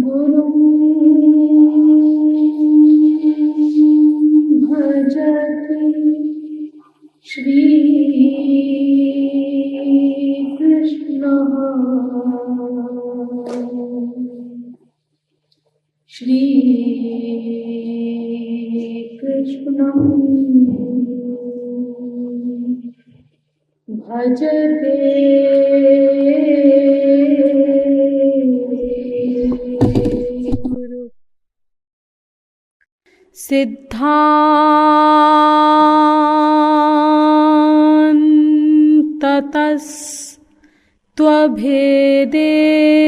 गुरुं भजति श्रीकृष्णः श्रीकृष्णं भजते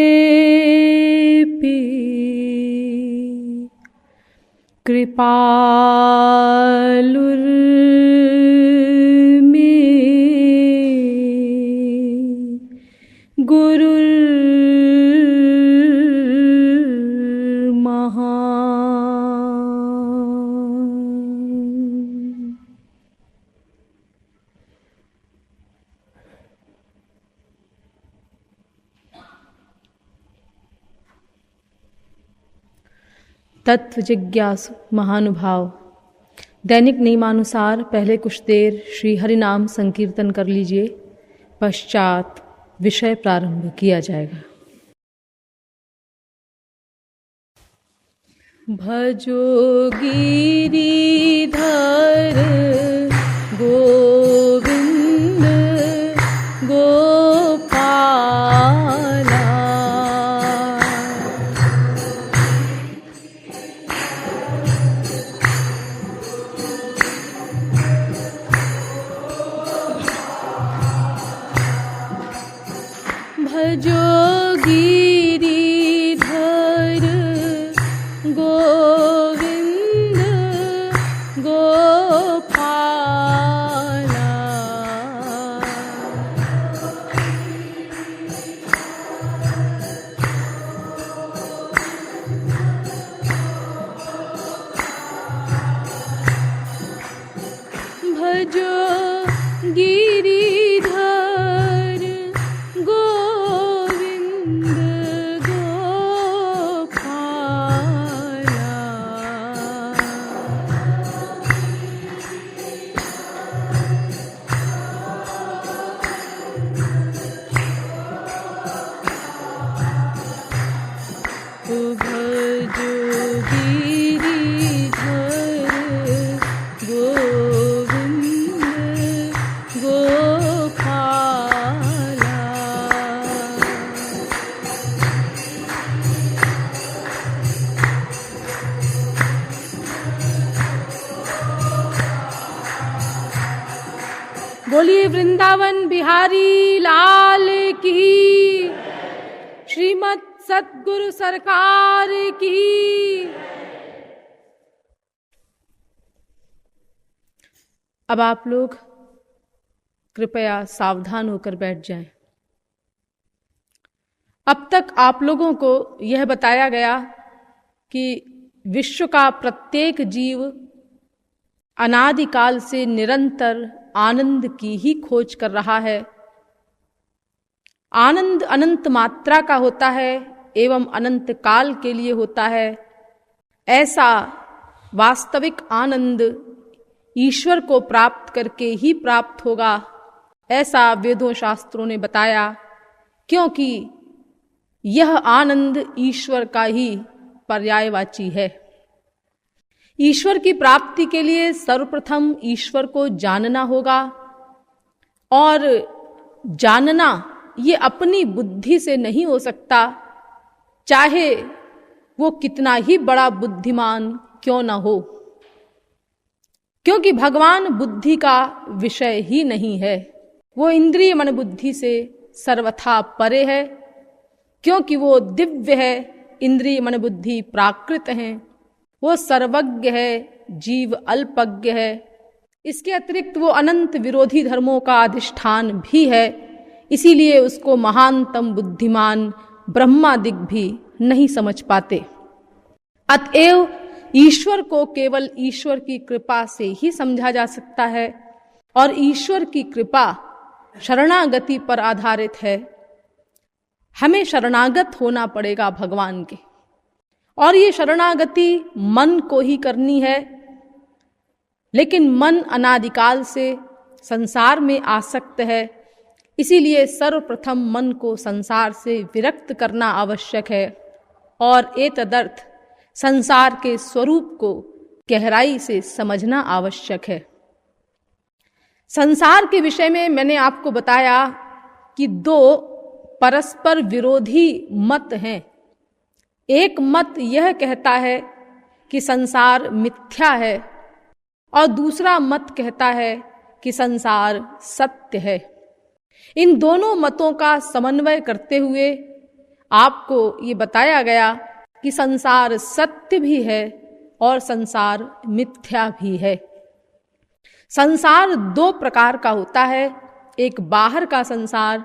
सिद्धान्ततस्त्वभेदेऽपि कृपालुर्मे गुरुर्महान्। तत्व जिज्ञासु महानुभाव, दैनिक नियमानुसार पहले कुछ देर श्री हरि नाम संकीर्तन कर लीजिए, पश्चात विषय प्रारंभ किया जाएगा। भजो गिरिधर गोविंद गोपाला, भजो गिरिधर गोविंद गोपाला, भजो गिरिधर गोविंद गोपाला, भजो गिरिधर गोविंद गोपाला। बोलिए वृंदावन बिहारी लाल की, श्रीमद सद्गुरु सरकार की। अब आप लोग कृपया सावधान होकर बैठ जाएं। अब तक आप लोगों को यह बताया गया कि विश्व का प्रत्येक जीव अनादिकाल से निरंतर आनंद की ही खोज कर रहा है। आनंद अनंत मात्रा का होता है एवं अनंत काल के लिए होता है। ऐसा वास्तविक आनंद ईश्वर को प्राप्त करके ही प्राप्त होगा, ऐसा वेदों शास्त्रों ने बताया, क्योंकि यह आनंद ईश्वर का ही पर्यायवाची है। ईश्वर की प्राप्ति के लिए सर्वप्रथम ईश्वर को जानना होगा, और जानना ये अपनी बुद्धि से नहीं हो सकता, चाहे वो कितना ही बड़ा बुद्धिमान क्यों ना हो, क्योंकि भगवान बुद्धि का विषय ही नहीं है। वो इंद्रिय मन बुद्धि से सर्वथा परे है, क्योंकि वो दिव्य है, इंद्रिय मन बुद्धि प्राकृत हैं। वो सर्वज्ञ है, जीव अल्पज्ञ है। इसके अतिरिक्त वो अनंत विरोधी धर्मों का अधिष्ठान भी है, इसीलिए उसको महानतम बुद्धिमान ब्रह्मादिक भी नहीं समझ पाते। अतएव ईश्वर को केवल ईश्वर की कृपा से ही समझा जा सकता है, और ईश्वर की कृपा शरणागति पर आधारित है। हमें शरणागत होना पड़ेगा भगवान के। और ये शरणागति मन को ही करनी है, लेकिन मन अनादिकाल से संसार में आसक्त है। इसीलिए सर्वप्रथम मन को संसार से विरक्त करना आवश्यक है और एतदर्थ संसार के स्वरूप को गहराई से समझना आवश्यक है। संसार के विषय में मैंने आपको बताया कि दो परस्पर विरोधी मत हैं। एक मत यह कहता है कि संसार मिथ्या है और दूसरा मत कहता है कि संसार सत्य है। इन दोनों मतों का समन्वय करते हुए आपको ये बताया गया कि संसार सत्य भी है और संसार मिथ्या भी है। संसार दो प्रकार का होता है, एक बाहर का संसार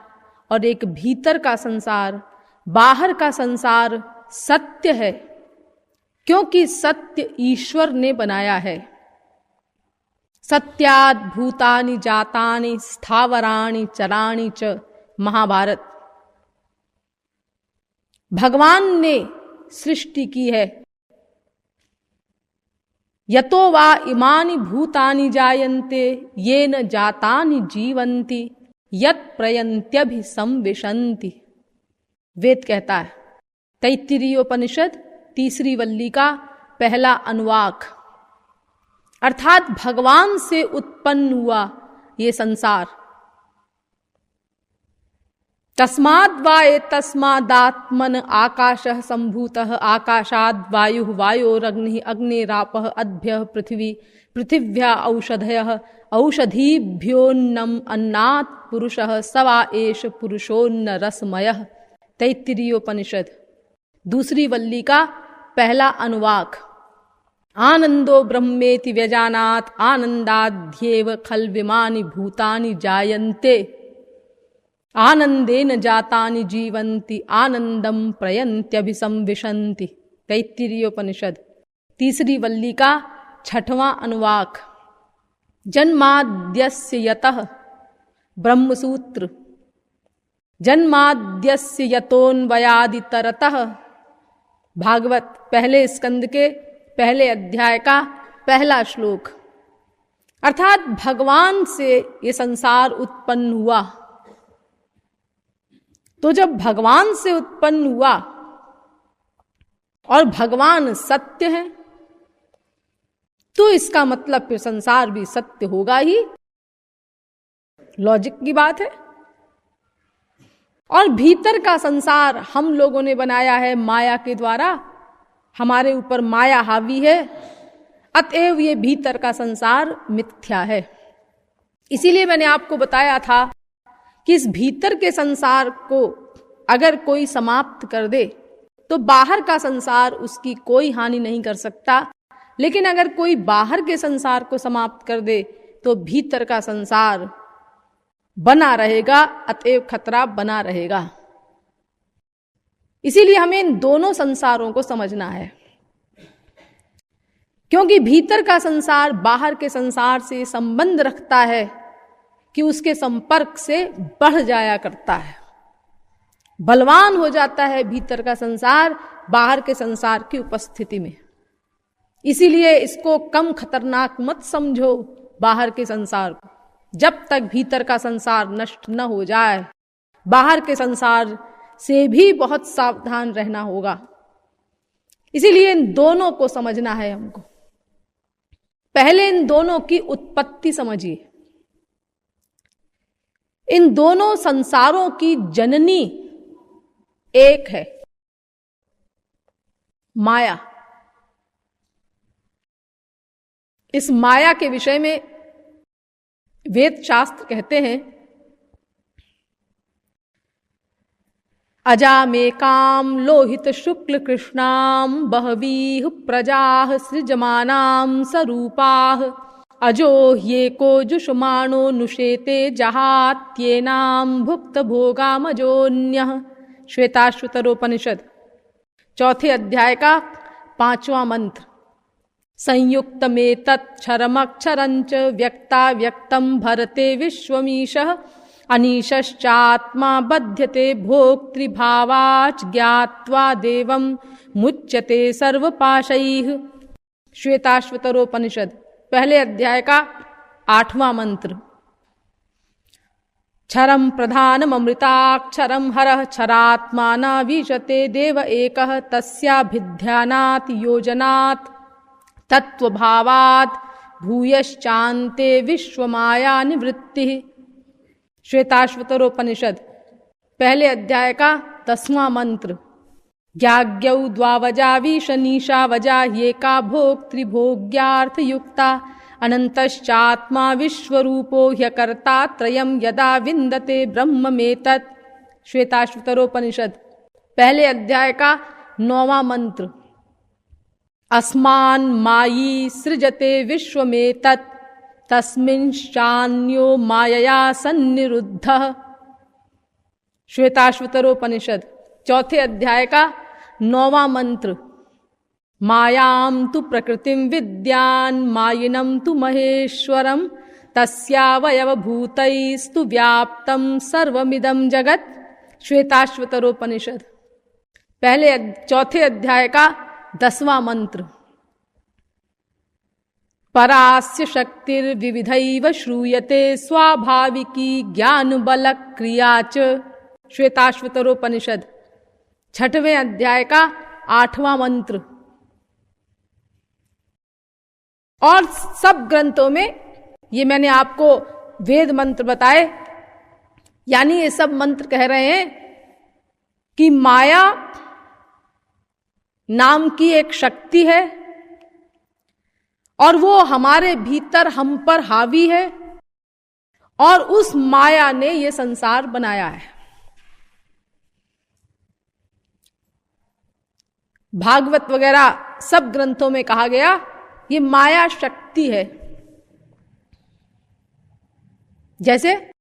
और एक भीतर का संसार। बाहर का संसार सत्य है क्योंकि सत्य ईश्वर ने बनाया है। सत्याद् भूतानि जातानि स्थावराणि चराणि च, महाभारत। भगवान ने सृष्टि की है। यतो वा इमानि भूतानि जायन्ते येन जातानि जीवन्ति यत् प्रयन्त्यभिसंविशन्ति। वेद कहता है, तैत्तिरीयोपनिषद 3री वल्ली का पहला अनुवाक। अर्थात भगवान से उत्पन्न हुआ ये संसार। तस्माद् वा एतस्मादात्मन आकाशः सम्भूतः आकाशाद् वायुः वायोरग्निः अग्निरापः अद्भ्यः पृथिवी पृथिव्या औषधयः औषधीभ्योऽन्नम् अन्नात् पुरुषः स वा एष पुरुषोऽन्न रसमयः। तैत्तिरीयोपनिषद 2री वल्ली का पहला अनुवाक। आनंदो ब्रह्मेति व्यजानात् आनंदाद्येव खल्विमानि भूतानि जायन्ते आनंदेन जातानि जीवन्ति आनंदम प्रयन्त्यभिसंविशन्ति। तैत्तिरीयोपनिषद 3री वल्ली का 6वां अनुवाक। जन्माद्यस्य यतः ब्रह्मसूत्र। जन्माद्यस्य यतोऽन्वयादितरतः, भागवत पहले स्कंद के पहले अध्याय का पहला श्लोक। अर्थात भगवान से ये संसार उत्पन्न हुआ। तो जब भगवान से उत्पन्न हुआ और भगवान सत्य है तो इसका मतलब फिर संसार भी सत्य होगा ही। लॉजिक की बात है। और भीतर का संसार हम लोगों ने बनाया है माया के द्वारा। हमारे ऊपर माया हावी है, अतएव ये भीतर का संसार मिथ्या है। इसीलिए मैंने आपको बताया था कि इस भीतर के संसार को अगर कोई समाप्त कर दे तो बाहर का संसार उसकी कोई हानि नहीं कर सकता, लेकिन अगर कोई बाहर के संसार को समाप्त कर दे तो भीतर का संसार बना रहेगा, अतएव खतरा बना रहेगा। इसीलिए हमें इन दोनों संसारों को समझना है, क्योंकि भीतर का संसार बाहर के संसार से संबंध रखता है कि उसके संपर्क से बढ़ जाया करता है, बलवान हो जाता है भीतर का संसार बाहर के संसार की उपस्थिति में। इसीलिए इसको कम खतरनाक मत समझो बाहर के संसार को। जब तक भीतर का संसार नष्ट न हो जाए, बाहर के संसार से भी बहुत सावधान रहना होगा। इसीलिए इन दोनों को समझना है हमको। पहले इन दोनों की उत्पत्ति समझिए। इन दोनों संसारों की जननी एक है, माया। इस माया के विषय में वेद शास्त्र कहते हैं, अजामेकाम लोहित शुक्ल कृष्णाम बहवीह प्रजाः सृजमानां सरूपाः अजो ह्येको जुषमाणो नुषेते जहात्येनां भुक्त भोगामजोन्यः। श्वेताश्वतरोपनिषद 4थे अध्याय का 5वां मंत्र। संयुक्तमेतत् क्षरमक्षरञ्च व्यक्ता व्यक्तं भरते विश्वमीशः अनीशश्चात्मा बध्यते भोक्तृभावाच् ज्ञात्वा देवं मुच्यते सर्वपाशैः। श्वेताश्वतरोपनिषद पहले अध्याय का 8वां मंत्र। क्षरं प्रधानममृताक्षरं हरः क्षरात्मा न विशते देव एकः तस्याभिध्यानात् योजनात् तत्वभावात् भूयश्चान्ते विश्वमाया निवृत्तिः। श्वेताश्वतरोपनिषद पहले अध्याय का 10वां मंत्र। ज्ञाज्ञौ द्वावजा विशनीशा वजा ह्येका भोक्तृभोग्यार्थ युक्ता अनन्तश्चात्मा विश्वरूपो ह्यकर्ता त्रयं यदा विन्दते ब्रह्ममेतत्। श्वेताश्वतरोपनिषद पहले अध्याय का 9वां मंत्र। अस्मान् मायी सृजते विश्वमेतत् तस्मिंश्चान्यो मायया सन्निरुद्धः। श्वेताश्वतरोपनिषद चौथे अध्याय का 9वां मंत्र। मायां तु प्रकृतिं विद्यान् मायिनं तु महेश्वरं तस्यावयवभूतैस्तु व्याप्तं सर्वमिदं जगत्। श्वेताश्वतरोपनिषद पहले चौथे अध्याय का 10वां मंत्र। परास्य शक्तिर्विविधैव श्रूयते स्वाभाविकी ज्ञानबलक्रिया च। श्वेताश्वतरोपनिषद 6वें अध्याय का 8वां मंत्र। और सब ग्रंथों में ये मैंने आपको वेद मंत्र बताए, यानी ये सब मंत्र कह रहे हैं कि माया नाम की एक शक्ति है और वो हमारे भीतर हम पर हावी है और उस माया ने ये संसार बनाया है। भागवत वगैरह सब ग्रंथों में कहा गया ये माया शक्ति है। जैसे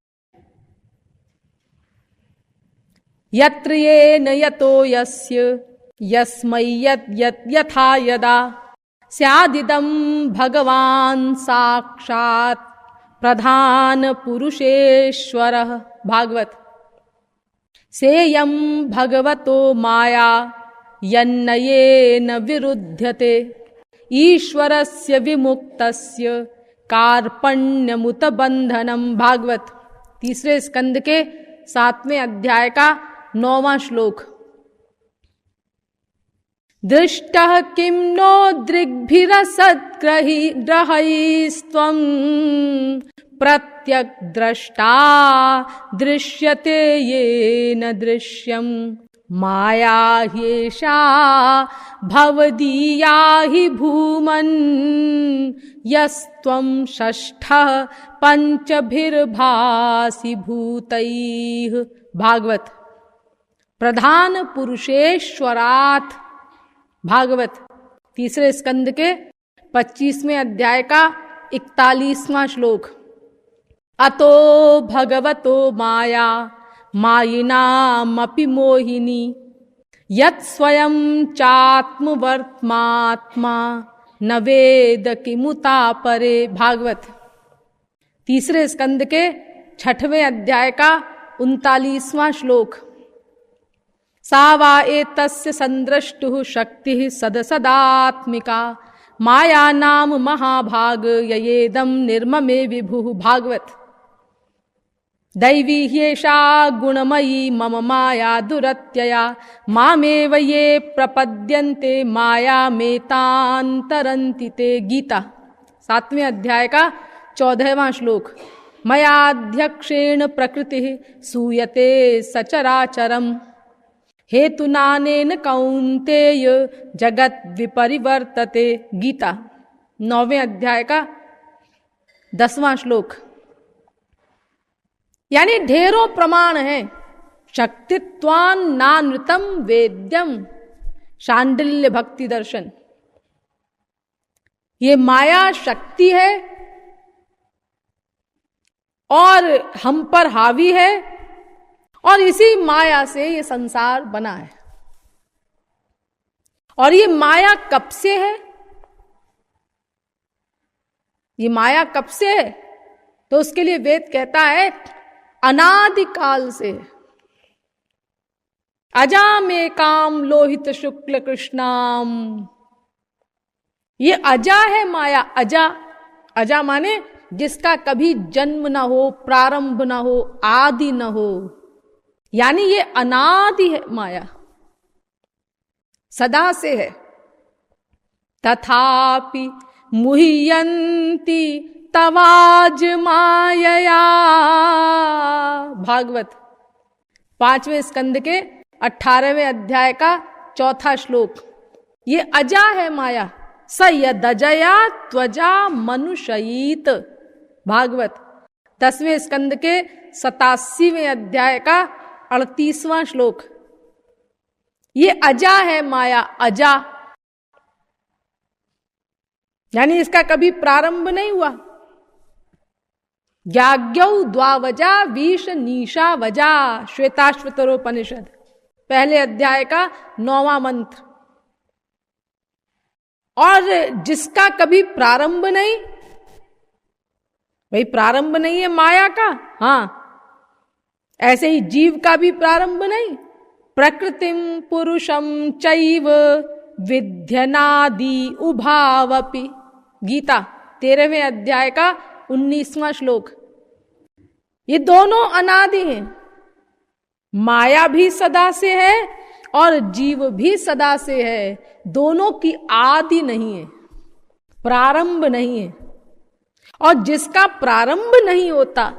यत्र येन यतो यस्य यस्मै यत् यत् यथा यदा स्यादिदं भगवान् साक्षात् प्रधान पुरुषेश्वरः। भागवत सेयं भगवतो माया यन्नयेन विरुध्यते ईश्वरस्य विमुक्तस्य कार्पण्यमुत बंधनम। भागवत तीसरे स्कंद के 7वें अध्याय का 9वां श्लोक। दृष्टः किं नो दृग्भिरसद्ग्रहैस्त्वं प्रत्यग्द्रष्टा दृश्यते येन दृश्यम् माया ह्येषा भवदीया हि भूमन् यस्त्वं षष्ठः पंचभिर्भासि भूतैः। भागवत प्रधान पुरुषेश्वरात्। भागवत तीसरे स्कंद के 25वें अध्याय का 41वां श्लोक। अतो भगवतो माया मायिनामपि मोहिनी यत् स्वयं चात्मवर्त्मात्मा न वेद किमुता परे। भागवत तीसरे स्कंद के 6वें अध्याय का 39वां श्लोक। सा वा एतस्य संद्रष्टुः शक्तिः सदसदात्मिका माया नाम महाभाग ययेदं निर्ममे विभुः। भागवत दैवी ह्येषा गुणमयी मम माया दुरत्यया मामेव ये प्रपद्यन्ते मायामेतान्तरन्ति ते। गीता 7वें अध्याय का 14वां श्लोक। मयाध्यक्षेण प्रकृतिः सूयते सचराचरम् हेतुनानेन कौन्तेय जगत विपरिवर्तते। गीता 9वें अध्याय का 10वां श्लोक। यानी ढेरों प्रमाण है। शक्तित्वान नानृतम वेद्यम। शांडिल्य भक्ति दर्शन। ये माया शक्ति है और हम पर हावी है और इसी माया से ये संसार बना है। और ये माया कब से है? ये माया कब से है? तो उसके लिए वेद कहता है अनादिकाल से है। अजामे काम लोहित शुक्ल कृष्णाम, ये अजा है माया। अजा, अजा माने जिसका कभी जन्म ना हो, प्रारंभ ना हो, आदि ना हो, यानी ये अनादि है माया, सदा से है। तथापि मुह्यन्ति तवाज मायया, भागवत 5वें स्कंद के 18वें अध्याय का 4था श्लोक। ये अजा है माया। स यदजया त्वजा मनुष्यीत, भागवत 10वें स्कंद के 87वें अध्याय का 38वां श्लोक। ये अजा है माया, अजा यानी इसका कभी प्रारंभ नहीं हुआ। ज्ञाज्ञौ द्वावजा विष नीशा वजा, श्वेताश्वतरोपनिषद 1 अध्याय का 9वां मंत्र। और जिसका कभी प्रारंभ नहीं, भाई प्रारंभ नहीं है माया का, हाँ, ऐसे ही जीव का भी प्रारंभ नहीं। प्रकृतिम पुरुषम चैव विध्यनादि उभावपि, गीता 13वें अध्याय का 19वां श्लोक। ये दोनों अनादि हैं। माया भी सदा से है और जीव भी सदा से है। दोनों की आदि नहीं है, प्रारंभ नहीं है। और जिसका प्रारंभ नहीं होता,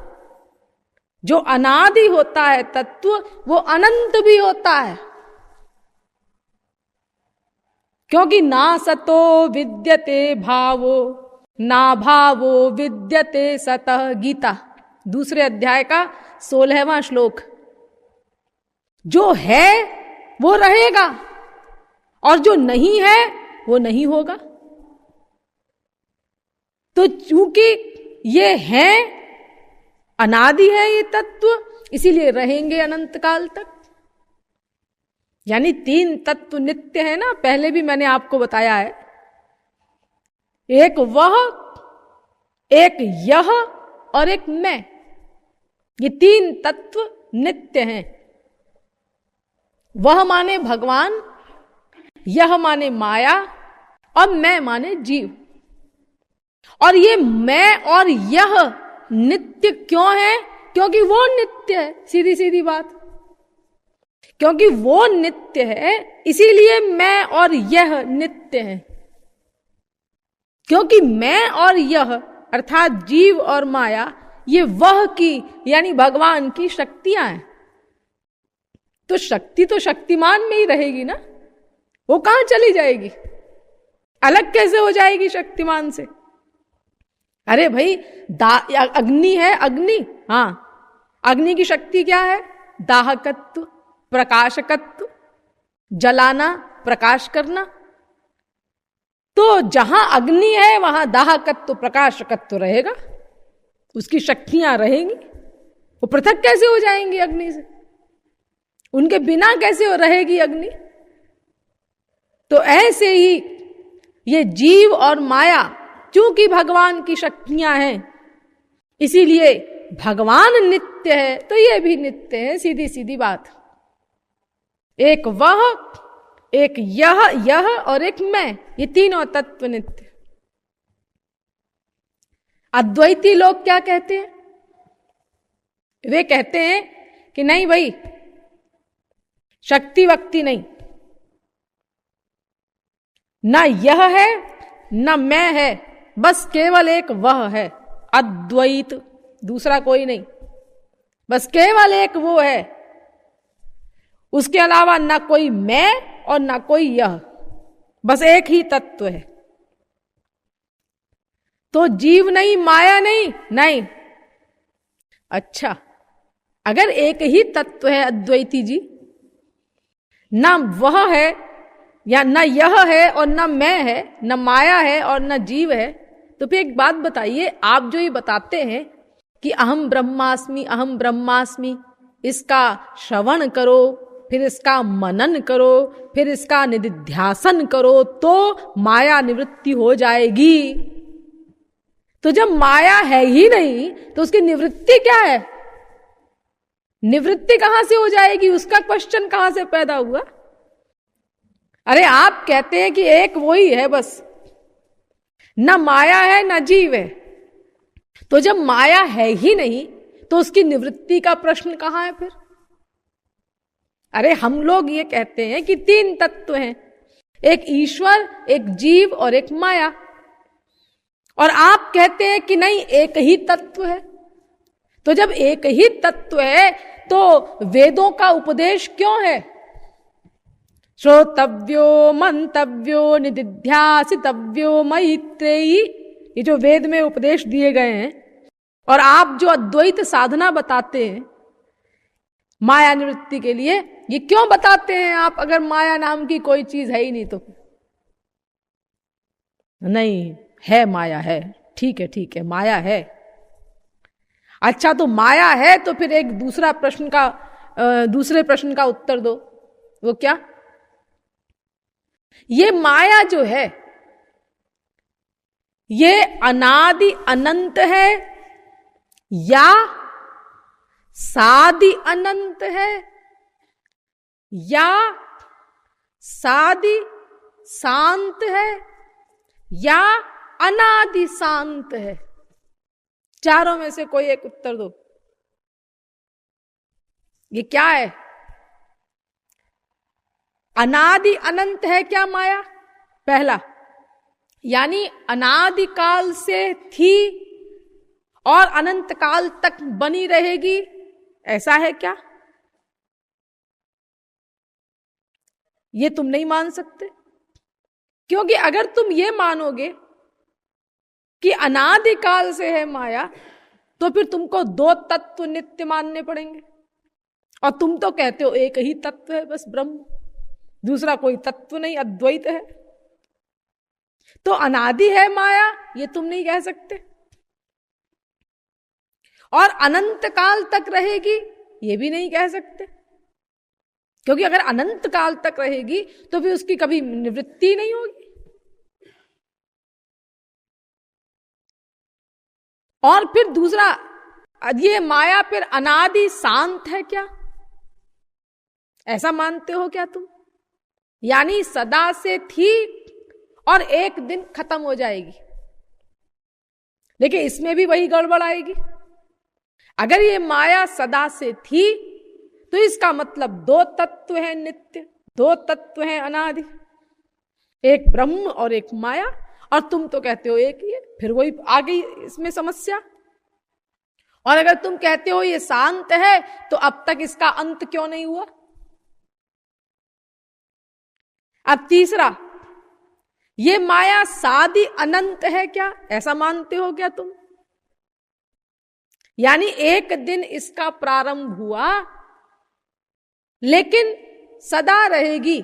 जो अनादि होता है तत्व, वो अनंत भी होता है। क्योंकि ना सतो विद्यते भावो, ना भावो विद्यते सतः, गीता 2 अध्याय का 16वां श्लोक। जो है वो रहेगा और जो नहीं है वो नहीं होगा। तो चूंकि ये है, अनादि है ये तत्व, इसीलिए रहेंगे अनंत काल तक। यानी 3 तत्व नित्य है ना, पहले भी मैंने आपको बताया है। एक वह, एक यह और एक मैं। ये 3 तत्व नित्य हैं। वह माने भगवान, यह माने माया और मैं माने जीव। और ये मैं और यह नित्य क्यों है? क्योंकि वो नित्य है, सीधी सीधी बात। क्योंकि वो नित्य है इसीलिए मैं और यह नित्य है। क्योंकि मैं और यह अर्थात जीव और माया, ये वह की यानी भगवान की शक्तियां हैं। तो शक्ति तो शक्तिमान में ही रहेगी ना, वो कहां चली जाएगी? अलग कैसे हो जाएगी शक्तिमान से? अरे भाई अग्नि है, अग्नि, हाँ, अग्नि की शक्ति क्या है? दाहकत्व, प्रकाशकत्व, जलाना, प्रकाश करना। तो जहां अग्नि है वहां दाहकत्व, प्रकाशकत्व रहेगा, उसकी शक्तियां रहेंगी। वो पृथक कैसे हो जाएंगी अग्नि से? उनके बिना कैसे रहेगी अग्नि? तो ऐसे ही ये जीव और माया चूंकि भगवान की शक्तियां हैं, इसीलिए भगवान नित्य है तो ये भी नित्य है, सीधी सीधी बात। एक वह, एक यह और एक मैं, ये तीनों तत्व नित्य। अद्वैती लोग क्या कहते हैं? वे कहते हैं कि नहीं भाई, शक्ति वक्ति नहीं, ना यह है ना मैं है, बस केवल एक वह है, अद्वैत, दूसरा कोई नहीं, बस केवल एक वो है। उसके अलावा ना कोई मैं और ना कोई यह, बस एक ही तत्व है। तो जीव नहीं, माया नहीं, नहीं। अच्छा, अगर एक ही तत्व है अद्वैती जी, ना वह है या ना यह है और ना मैं है, ना माया है और ना जीव है, तो फिर एक बात बताइए, आप जो ये बताते हैं कि अहम ब्रह्मास्मि, अहम ब्रह्मास्मि, इसका श्रवण करो, फिर इसका मनन करो, फिर इसका निधिध्यासन करो तो माया निवृत्ति हो जाएगी। तो जब माया है ही नहीं तो उसकी निवृत्ति क्या है? निवृत्ति कहां से हो जाएगी, उसका क्वेश्चन कहां से पैदा हुआ? अरे आप कहते हैं कि एक वही है बस, न माया है न जीव है। तो जब माया है ही नहीं तो उसकी निवृत्ति का प्रश्न कहां है फिर? अरे हम लोग ये कहते हैं कि तीन तत्व हैं, एक ईश्वर, एक जीव और एक माया, और आप कहते हैं कि नहीं एक ही तत्व है। तो जब एक ही तत्व है तो वेदों का उपदेश क्यों है? श्रोतव्यो मंतव्यो निदिध्यासितव्यो मैत्रेयी, ये जो वेद में उपदेश दिए गए हैं, और आप जो अद्वैत साधना बताते हैं माया निवृत्ति के लिए, ये क्यों बताते हैं आप, अगर माया नाम की कोई चीज है ही नहीं तो? नहीं है, माया है, ठीक है माया है। अच्छा तो माया है तो फिर एक दूसरे प्रश्न का उत्तर दो। वो क्या? ये माया जो है ये अनादि अनंत है या सादि अनंत है या सादि शांत है या अनादि शांत है? चारों में से कोई एक उत्तर दो। ये क्या है? अनादि अनंत है क्या माया? पहला, यानी अनादि काल से थी और अनंत काल तक बनी रहेगी, ऐसा है क्या? ये तुम नहीं मान सकते, क्योंकि अगर तुम ये मानोगे कि अनादि काल से है माया तो फिर तुमको दो तत्व नित्य मानने पड़ेंगे, और तुम तो कहते हो एक ही तत्व है बस ब्रह्म, दूसरा कोई तत्व नहीं, अद्वैत है। तो अनादि है माया ये तुम नहीं कह सकते, और अनंत काल तक रहेगी ये भी नहीं कह सकते, क्योंकि अगर अनंत काल तक रहेगी तो फिर उसकी कभी निवृत्ति नहीं होगी। और फिर दूसरा, ये माया फिर अनादि शांत है क्या? ऐसा मानते हो क्या तुम? यानी सदा से थी और एक दिन खत्म हो जाएगी। लेकिन इसमें भी वही गड़बड़ आएगी। अगर ये माया सदा से थी तो इसका मतलब दो तत्व हैं नित्य, दो तत्व हैं अनादि, एक ब्रह्म और एक माया, और तुम तो कहते हो एक ही है। फिर वही आ गई इसमें समस्या। और अगर तुम कहते हो ये शांत है तो अब तक इसका अंत क्यों नहीं हुआ? अब तीसरा, ये माया सादि अनंत है क्या? ऐसा मानते हो क्या तुम? यानी एक दिन इसका प्रारंभ हुआ लेकिन सदा रहेगी,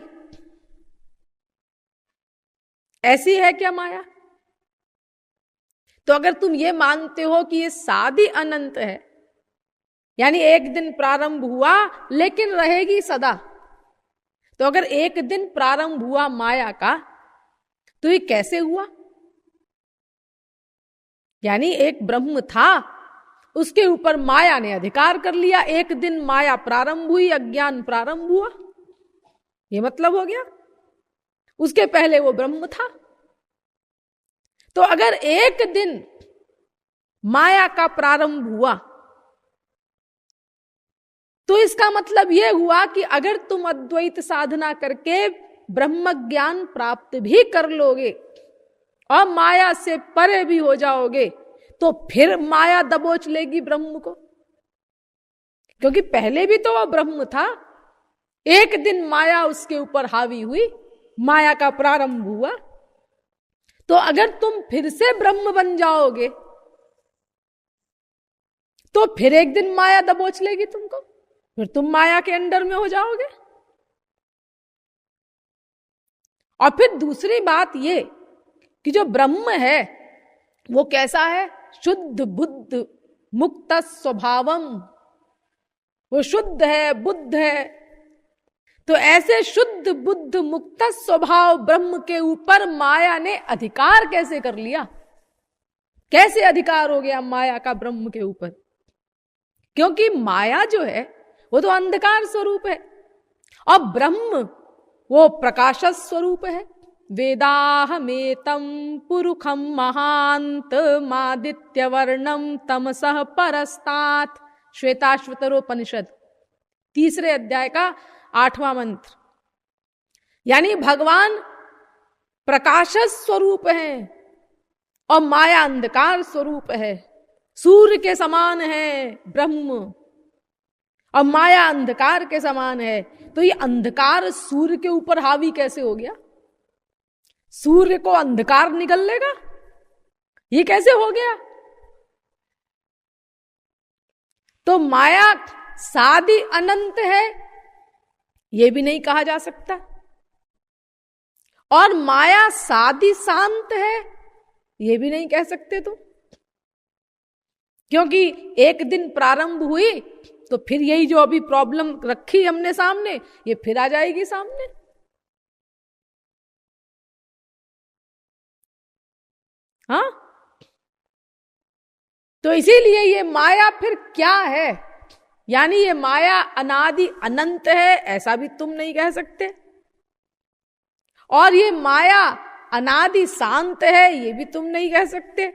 ऐसी है क्या माया? तो अगर तुम ये मानते हो कि ये सादि अनंत है, यानी एक दिन प्रारंभ हुआ लेकिन रहेगी सदा, तो अगर एक दिन प्रारंभ हुआ माया का तो ये कैसे हुआ? यानी एक ब्रह्म था, उसके ऊपर माया ने अधिकार कर लिया, एक दिन माया प्रारंभ हुई, अज्ञान प्रारंभ हुआ, ये मतलब हो गया। उसके पहले वो ब्रह्म था। तो अगर एक दिन माया का प्रारंभ हुआ तो इसका मतलब यह हुआ कि अगर तुम अद्वैत साधना करके ब्रह्म ज्ञान प्राप्त भी कर लोगे और माया से परे भी हो जाओगे तो फिर माया दबोच लेगी ब्रह्म को, क्योंकि पहले भी तो वह ब्रह्म था। एक दिन माया उसके ऊपर हावी हुई, माया का प्रारंभ हुआ, तो अगर तुम फिर से ब्रह्म बन जाओगे तो फिर एक दिन माया दबोच लेगी तुमको, फिर तुम माया के अंडर में हो जाओगे। और फिर दूसरी बात ये कि जो ब्रह्म है वो कैसा है? शुद्ध बुद्ध मुक्त स्वभावम, वो शुद्ध है, बुद्ध है। तो ऐसे शुद्ध बुद्ध मुक्त स्वभाव ब्रह्म के ऊपर माया ने अधिकार कैसे कर लिया? कैसे अधिकार हो गया माया का ब्रह्म के ऊपर? क्योंकि माया जो है वो तो अंधकार स्वरूप है, और ब्रह्म वो प्रकाश स्वरूप है। वेदाहमेतम पुरुखम महांत मादित्य वर्णम तमसः परस्तात्, श्वेताश्वतरोपनिषद 3 अध्याय का 8वां मंत्र। यानी भगवान प्रकाश स्वरूप है और माया अंधकार स्वरूप है। सूर्य के समान है ब्रह्म और माया अंधकार के समान है। तो ये अंधकार सूर्य के ऊपर हावी कैसे हो गया? सूर्य को अंधकार निगल लेगा, ये कैसे हो गया? तो माया सादी अनंत है, ये भी नहीं कहा जा सकता, और माया सादी शांत है, ये भी नहीं कह सकते तुम, क्योंकि एक दिन प्रारंभ हुई तो फिर यही जो अभी प्रॉब्लम रखी हमने सामने, ये फिर आ जाएगी सामने। हाँ, तो इसीलिए ये माया फिर क्या है? यानी ये माया अनादि अनंत है, ऐसा भी तुम नहीं कह सकते, और ये माया अनादि शांत है, ये भी तुम नहीं कह सकते,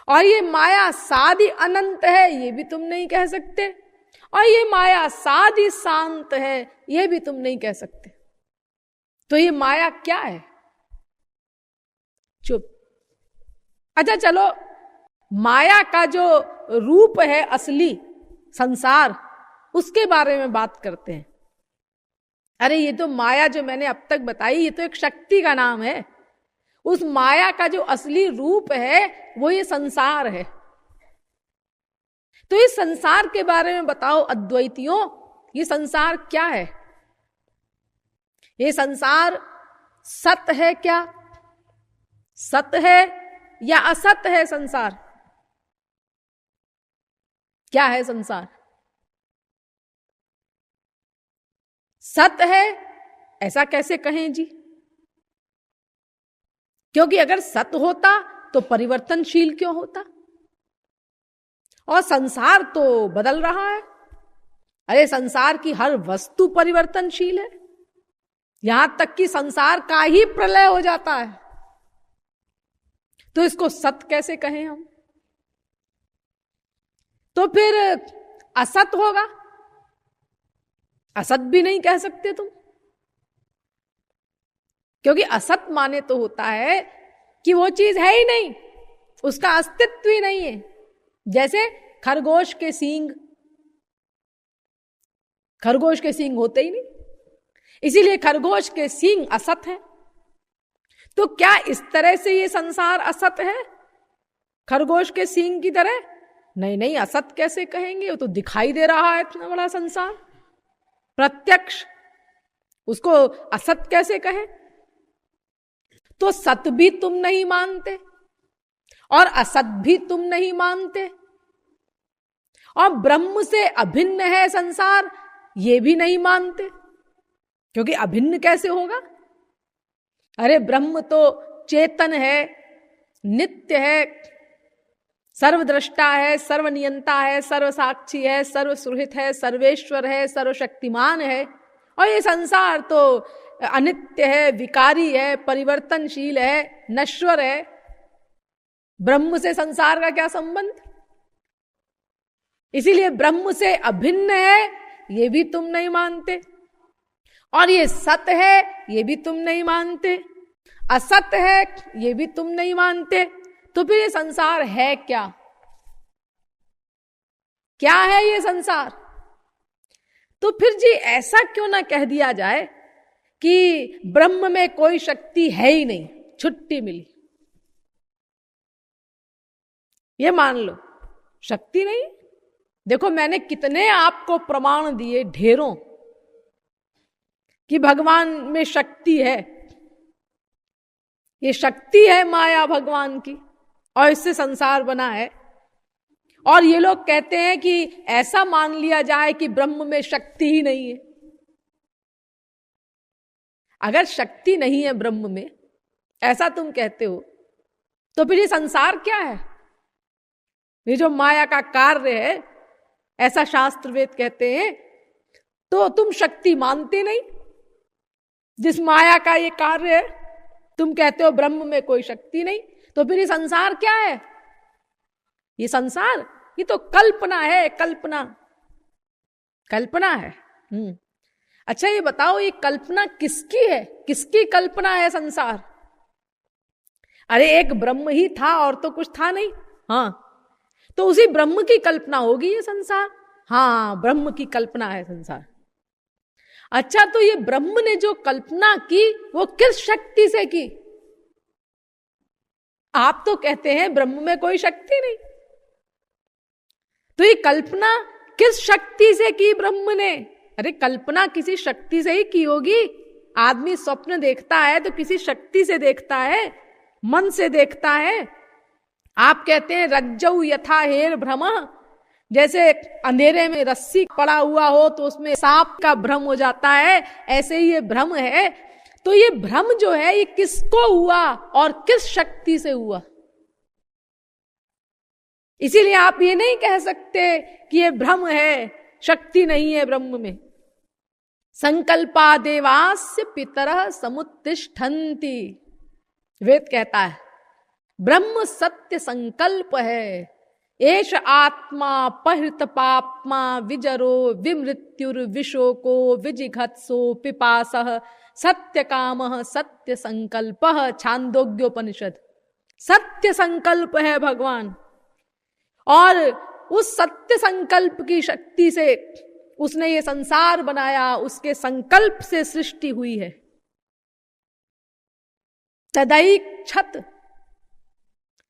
और ये माया सादि अनंत है, ये भी तुम नहीं कह सकते, और ये माया सादि शांत है, ये भी तुम नहीं कह सकते। तो ये माया क्या है? चुप। अच्छा चलो, माया का जो रूप है असली संसार, उसके बारे में बात करते हैं। अरे ये तो माया जो मैंने अब तक बताई, ये तो एक शक्ति का नाम है। उस माया का जो असली रूप है वो ये संसार है। तो इस संसार के बारे में बताओ अद्वैतियों, ये संसार क्या है? ये संसार सत है क्या? सत है या असत है संसार? क्या है संसार? सत है ऐसा कैसे कहें जी? क्योंकि अगर सत होता तो परिवर्तनशील क्यों होता? और संसार तो बदल रहा है। अरे संसार की हर वस्तु परिवर्तनशील है, यहां तक कि संसार का ही प्रलय हो जाता है। तो इसको सत कैसे कहें हम? तो फिर असत होगा, असत भी नहीं कह सकते तुम, क्योंकि असत माने तो होता है कि वो चीज है ही नहीं, उसका अस्तित्व ही नहीं है। जैसे खरगोश के सींग, खरगोश के सींग होते ही नहीं, इसीलिए खरगोश के सींग असत है। तो क्या इस तरह से ये संसार असत है, खरगोश के सींग की तरह? नहीं नहीं, असत कैसे कहेंगे? वो तो दिखाई दे रहा है इतना बड़ा संसार प्रत्यक्ष, उसको असत कैसे कहे? तो सत भी तुम नहीं मानते और असत भी तुम नहीं मानते, और ब्रह्म से अभिन्न है संसार, ये भी नहीं मानते, क्योंकि अभिन्न कैसे होगा? अरे ब्रह्म तो चेतन है, नित्य है, सर्वद्रष्टा है, सर्वनियंता है, सर्वसाक्षी है, सर्वसुहृत है, सर्वेश्वर है, सर्वशक्तिमान है। और ये संसार तो अनित्य है, विकारी है, परिवर्तनशील है, नश्वर है। ब्रह्म से संसार का क्या संबंध? इसीलिए ब्रह्म से अभिन्न है, ये भी तुम नहीं मानते, और ये सत है, ये भी तुम नहीं मानते, असत है, ये भी तुम नहीं मानते। तो फिर ये संसार है क्या? क्या है ये संसार? तो फिर जी ऐसा क्यों ना कह दिया जाए कि ब्रह्म में कोई शक्ति है ही नहीं, छुट्टी मिली। ये मान लो शक्ति नहीं। देखो मैंने कितने आपको प्रमाण दिए, ढेरों, कि भगवान में शक्ति है। ये शक्ति है माया भगवान की, और इससे संसार बना है। और ये लोग कहते हैं कि ऐसा मान लिया जाए कि ब्रह्म में शक्ति ही नहीं है। अगर शक्ति नहीं है ब्रह्म में, ऐसा तुम कहते हो, तो फिर ये संसार क्या है? ये जो माया का कार्य है, ऐसा शास्त्र वेद कहते हैं तो तुम शक्ति मानते नहीं। जिस माया का ये कार्य है, तुम कहते हो ब्रह्म में कोई शक्ति नहीं, तो फिर ये संसार क्या है? ये संसार, ये तो कल्पना है, कल्पना, कल्पना है। अच्छा ये बताओ, ये कल्पना किसकी है? किसकी कल्पना है संसार? अरे एक ब्रह्म ही था और तो कुछ था नहीं। हाँ, तो उसी ब्रह्म की कल्पना होगी ये संसार। हाँ, ब्रह्म की कल्पना है संसार। अच्छा, तो ये ब्रह्म ने जो कल्पना की वो किस शक्ति से की? आप तो कहते हैं ब्रह्म में कोई शक्ति नहीं, तो ये कल्पना किस शक्ति से की ब्रह्म ने? अरे कल्पना किसी शक्ति से ही की होगी। आदमी स्वप्न देखता है तो किसी शक्ति से देखता है, मन से देखता है। आप कहते हैं रज्जौ यथा हेर भ्रम, जैसे अंधेरे में रस्सी पड़ा हुआ हो तो उसमें सांप का भ्रम हो जाता है, ऐसे ही ये भ्रम है। तो ये भ्रम जो है ये किसको हुआ और किस शक्ति से हुआ? इसीलिए आप ये नहीं कह सकते कि ये भ्रम है, शक्ति नहीं है ब्रह्म में। संकल्पा देवास्य पितरः समुत्तिष्ठन्ति, वेद कहता है ब्रह्म सत्य संकल्प है। एष आत्मा पहृत पाप्मा विजरो विमृत्युर विशोको विजिघत्सो पिपासः सत्य कामः सत्य संकल्पः। छांदोग्योपनिषद। सत्य संकल्प है भगवान, और उस सत्य संकल्प की शक्ति से उसने ये संसार बनाया, उसके संकल्प से सृष्टि हुई है। तदैक्षत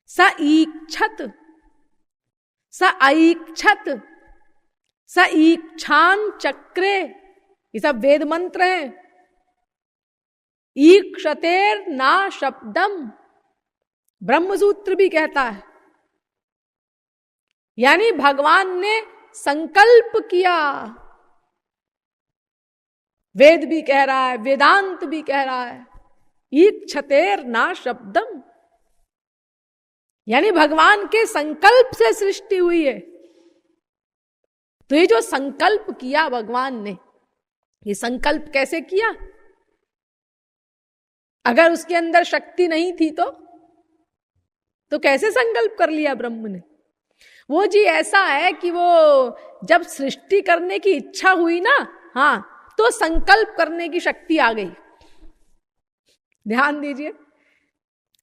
स ईक्षत स ऐक्षत स ईक्षान चक्रे, ये सब वेद मंत्र हैं। ईक्षतेर ना शब्दम, ब्रह्मसूत्र भी कहता है। यानी भगवान ने संकल्प किया। वेद भी कह रहा है, वेदांत भी कह रहा है, ईक्षतेर ना शब्दम, यानी भगवान के संकल्प से सृष्टि हुई है। तो ये जो संकल्प किया भगवान ने, ये संकल्प कैसे किया? अगर उसके अंदर शक्ति नहीं थी तो कैसे संकल्प कर लिया ब्रह्म ने? वो जी ऐसा है कि वो जब सृष्टि करने की इच्छा हुई ना, हाँ, तो संकल्प करने की शक्ति आ गई। ध्यान दीजिए,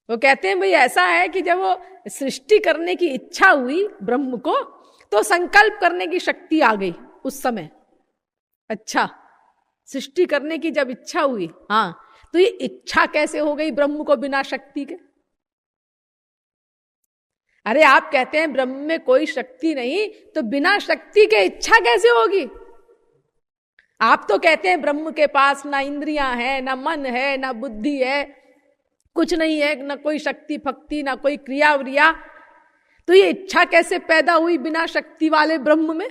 वो कहते हैं भाई ऐसा है कि जब वो सृष्टि करने की इच्छा हुई ब्रह्म को, तो संकल्प करने की शक्ति आ गई उस समय। अच्छा, सृष्टि करने की जब इच्छा हुई, हाँ, तो ये इच्छा कैसे हो गई ब्रह्म को बिना शक्ति के? अरे आप कहते हैं ब्रह्म में कोई शक्ति नहीं, तो बिना शक्ति के इच्छा कैसे होगी? आप तो कहते हैं ब्रह्म के पास ना इंद्रियां हैं, ना मन है, ना बुद्धि है, कुछ नहीं है, ना कोई शक्ति फक्ति, ना कोई क्रिया व्रिया। तो ये इच्छा कैसे पैदा हुई बिना शक्ति वाले ब्रह्म में?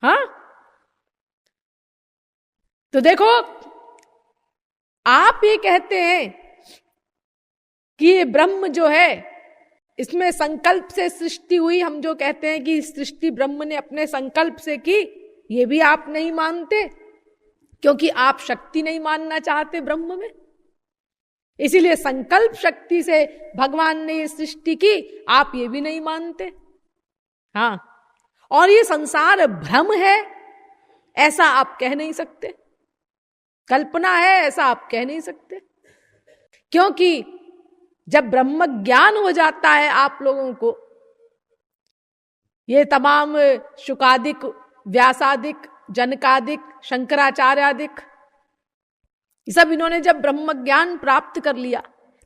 हाँ, तो देखो, आप ये कहते हैं कि ये ब्रह्म जो है इसमें संकल्प से सृष्टि हुई। हम जो कहते हैं कि सृष्टि ब्रह्म ने अपने संकल्प से की, ये भी आप नहीं मानते, क्योंकि आप शक्ति नहीं मानना चाहते ब्रह्म में। इसीलिए संकल्प शक्ति से भगवान ने ये सृष्टि की, आप ये भी नहीं मानते। हाँ, और ये संसार भ्रम है ऐसा आप कह नहीं सकते, कल्पना है ऐसा आप कह नहीं सकते, क्योंकि जब ब्रह्म ज्ञान हो जाता है आप लोगों को, ये तमाम शुकादिक, व्यासादिक, जनकादिक, शंकराचार्यादिक, सब इन्होंने जब ब्रह्म ज्ञान प्राप्त कर लिया,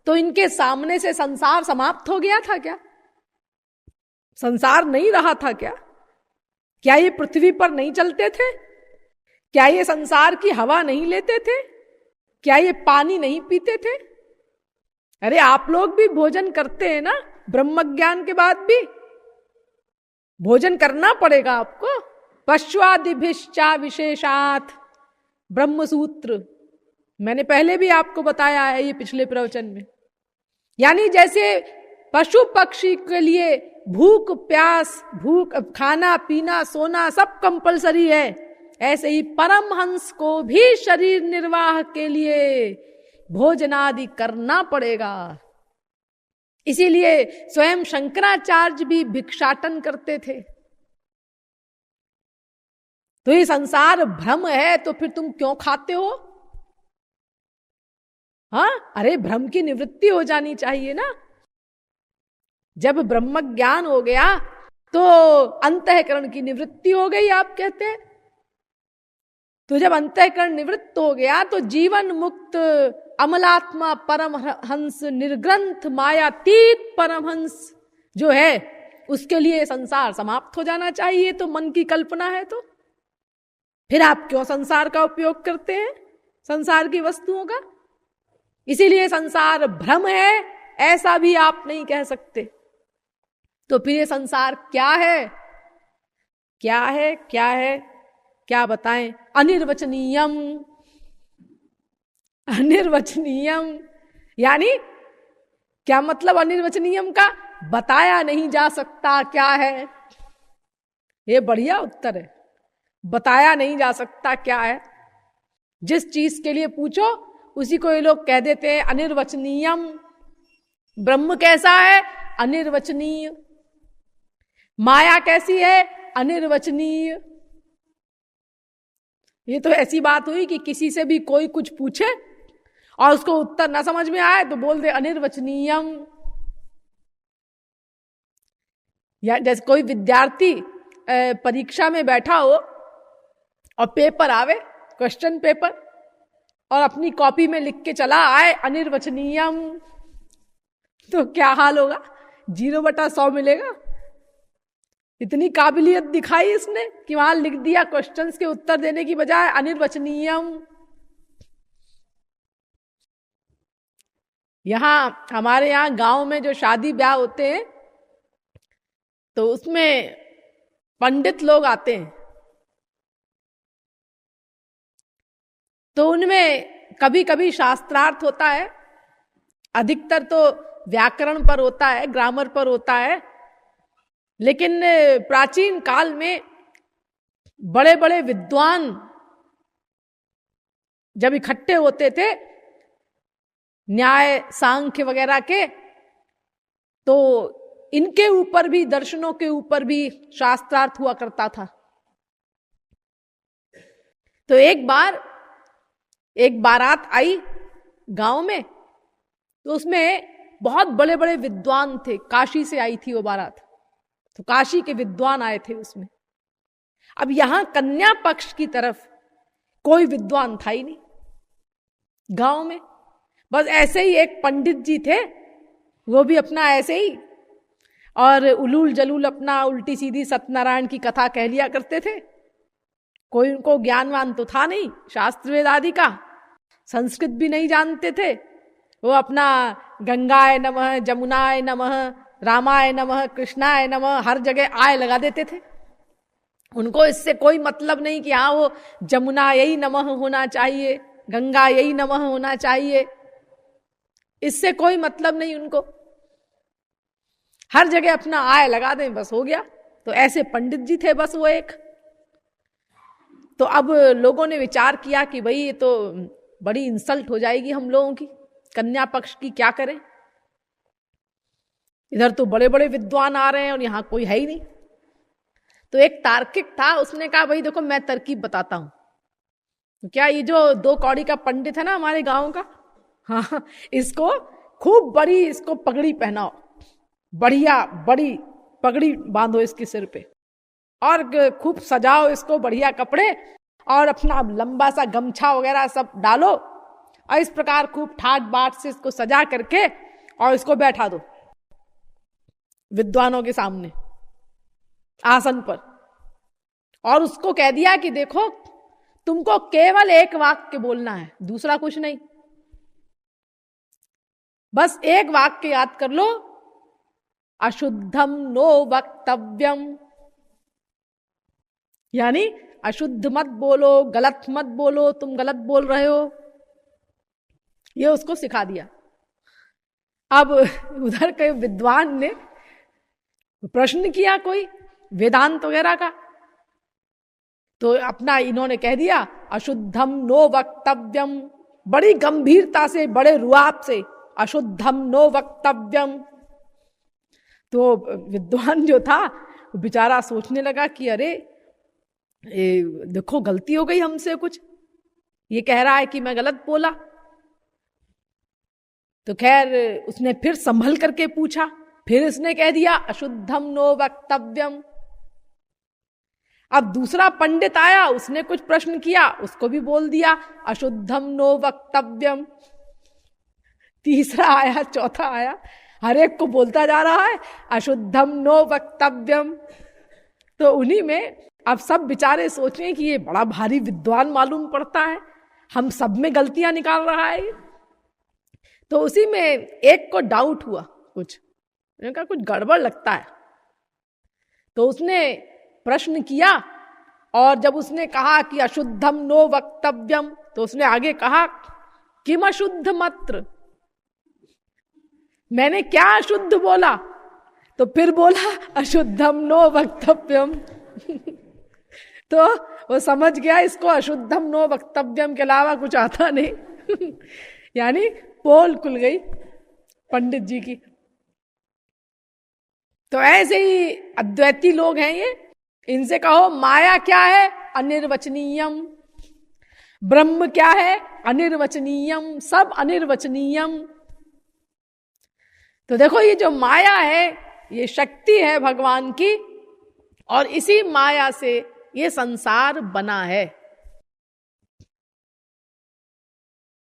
तो इनके सामने से संसार समाप्त हो गया था क्या? संसार नहीं रहा था क्या? क्या ये पृथ्वी पर नहीं चलते थे? क्या ये संसार की हवा नहीं लेते थे? क्या ये पानी नहीं पीते थे? अरे आप लोग भी भोजन करते हैं ना, ब्रह्म ज्ञान के बाद भी भोजन करना पड़ेगा आपको। पश्वादिभिश्चा विशेषात, ब्रह्म सूत्र मैंने पहले भी आपको बताया है, ये पिछले प्रवचन में। यानी जैसे पशु पक्षी के लिए भूख प्यास, भूख खाना पीना सोना सब कंपलसरी है, ऐसे ही परमहंस को भी शरीर निर्वाह के लिए भोजनादि करना पड़ेगा। इसीलिए स्वयं शंकराचार्य भी भिक्षाटन करते थे। तो ये संसार भ्रम है, तो फिर तुम क्यों खाते हो? हाँ, अरे भ्रम की निवृत्ति हो जानी चाहिए ना। जब ब्रह्म ज्ञान हो गया तो अंतःकरण की निवृत्ति हो गई, आप कहते हैं। तो जब अंतःकरण निवृत्त हो गया तो जीवन मुक्त अमलात्मा परमहंस निर्ग्रंथ मायातीत परमहंस जो है उसके लिए संसार समाप्त हो जाना चाहिए। तो मन की कल्पना है, तो फिर आप क्यों संसार का उपयोग करते हैं, संसार की वस्तुओं का? इसीलिए संसार भ्रम है, ऐसा भी आप नहीं कह सकते। तो फिर ये संसार क्या है? क्या है? क्या है? क्या बताएं? अनिर्वचनीयम। अनिर्वचनीयम यानी क्या मतलब? अनिर्वचनीयम का बताया नहीं जा सकता क्या है? ये बढ़िया उत्तर है, बताया नहीं जा सकता क्या है। जिस चीज के लिए पूछो उसी को ये लोग कह देते हैं अनिर्वचनीयम। ब्रह्म कैसा है? अनिर्वचनीय। माया कैसी है? अनिर्वचनीय। ये तो ऐसी बात हुई कि किसी से भी कोई कुछ पूछे और उसको उत्तर ना समझ में आए तो बोल दे अनिर्वचनीयम। या जैसे कोई विद्यार्थी परीक्षा में बैठा हो और पेपर आवे, क्वेश्चन पेपर, और अपनी कॉपी में लिख के चला आए अनिर्वचनीयम, तो क्या हाल होगा? 0/100 मिलेगा। इतनी काबिलियत दिखाई इसने कि वहां लिख दिया क्वेश्चंस के उत्तर देने की बजाय अनिर्वचनीयम। हमारे यहाँ गांव में जो शादी ब्याह होते हैं तो उसमें पंडित लोग आते हैं, तो उनमें कभी कभी शास्त्रार्थ होता है, अधिकतर तो व्याकरण पर होता है, ग्रामर पर होता है। लेकिन प्राचीन काल में बड़े बड़े विद्वान जब इकट्ठे होते थे न्याय सांख्य वगैरह के, तो इनके ऊपर भी, दर्शनों के ऊपर भी शास्त्रार्थ हुआ करता था। तो एक बार एक बारात आई गांव में, तो उसमें बहुत बड़े बड़े विद्वान थे। काशी से आई थी वो बारात, तो काशी के विद्वान आए थे उसमें। अब यहां कन्या पक्ष की तरफ कोई विद्वान था ही नहीं गांव में। बस ऐसे ही एक पंडित जी थे, वो भी अपना ऐसे ही और उलूल जलूल अपना उल्टी सीधी सत्यनारायण की कथा कह लिया करते थे। कोई उनको ज्ञानवान तो था नहीं शास्त्र वेद आदि का, संस्कृत भी नहीं जानते थे। वो अपना गंगाय नमः, जमुनाय नमः, रामाय नमः, कृष्णाय नमः, हर जगह आय लगा देते थे। उनको इससे कोई मतलब नहीं कि हाँ वो जमुना यही नमः होना चाहिए, गंगा यही नमः होना चाहिए, इससे कोई मतलब नहीं उनको। हर जगह अपना आय लगा दें, बस हो गया। तो ऐसे पंडित जी थे बस वो एक। तो अब लोगों ने विचार किया कि भाई ये तो बड़ी इंसल्ट हो जाएगी हम लोगों की, कन्या पक्ष की क्या करें? इधर तो बड़े बड़े विद्वान आ रहे हैं और यहां कोई है ही नहीं। तो एक तार्किक था, उसने कहा भाई देखो मैं तरकीब बताता हूं। क्या ये जो 2 कौड़ी का पंडित है ना हमारे गांव का, हाँ, इसको खूब बड़ी इसको पगड़ी पहनाओ, बढ़िया बड़ी पगड़ी बांधो इसके सिर पे, और खूब सजाओ इसको बढ़िया कपड़े, और अपना लंबा सा गमछा वगैरह सब डालो, और इस प्रकार खूब ठाट बाट से इसको सजा करके और इसको बैठा दो विद्वानों के सामने आसन पर। और उसको कह दिया कि देखो तुमको केवल एक वाक्य बोलना है, दूसरा कुछ नहीं। बस एक वाक्य याद कर लो, अशुद्धम नो वक्तव्यम, यानी अशुद्ध मत बोलो, गलत मत बोलो, तुम गलत बोल रहे हो, ये उसको सिखा दिया। अब उधर के विद्वान ने प्रश्न किया कोई वेदांत वगैरह का, तो अपना इन्होंने कह दिया अशुद्धम नो वक्तव्यम, बड़ी गंभीरता से, बड़े रुआब से, अशुद्धम नो वक्तव्यम। तो विद्वान जो था बेचारा सोचने लगा कि अरे देखो गलती हो गई हमसे, कुछ ये कह रहा है कि मैं गलत बोला। तो खैर उसने फिर संभल करके पूछा, फिर इसने कह दिया अशुद्धम नो वक्तव्यम। अब दूसरा पंडित आया, उसने कुछ प्रश्न किया, उसको भी बोल दिया अशुद्धम नो वक्तव्यम। तीसरा आया, चौथा आया, हर एक को बोलता जा रहा है अशुद्धम नो वक्तव्यम। तो उन्हीं में अब सब बेचारे सोच रहे हैं कि ये बड़ा भारी विद्वान मालूम पड़ता है, हम सब में गलतियां निकाल रहा है। तो उसी में एक को डाउट हुआ, कुछ उनका कुछ गड़बड़ लगता है। तो उसने प्रश्न किया, और जब उसने कहा कि अशुद्धम नो वक्तव्यम, तो उसने आगे कहा किम अशुद्ध मत्र, मैंने क्या अशुद्ध बोला? तो फिर बोला अशुद्धम नो वक्तव्यम। तो वो समझ गया इसको अशुद्धम नो वक्तव्यम के अलावा कुछ आता नहीं। यानी पोल खुल गई पंडित जी की। तो ऐसे ही अद्वैती लोग हैं ये, इनसे कहो माया क्या है? अनिर्वचनीयम। ब्रह्म क्या है? अनिर्वचनीयम। सब अनिर्वचनीयम। तो देखो ये जो माया है ये शक्ति है भगवान की, और इसी माया से ये संसार बना है।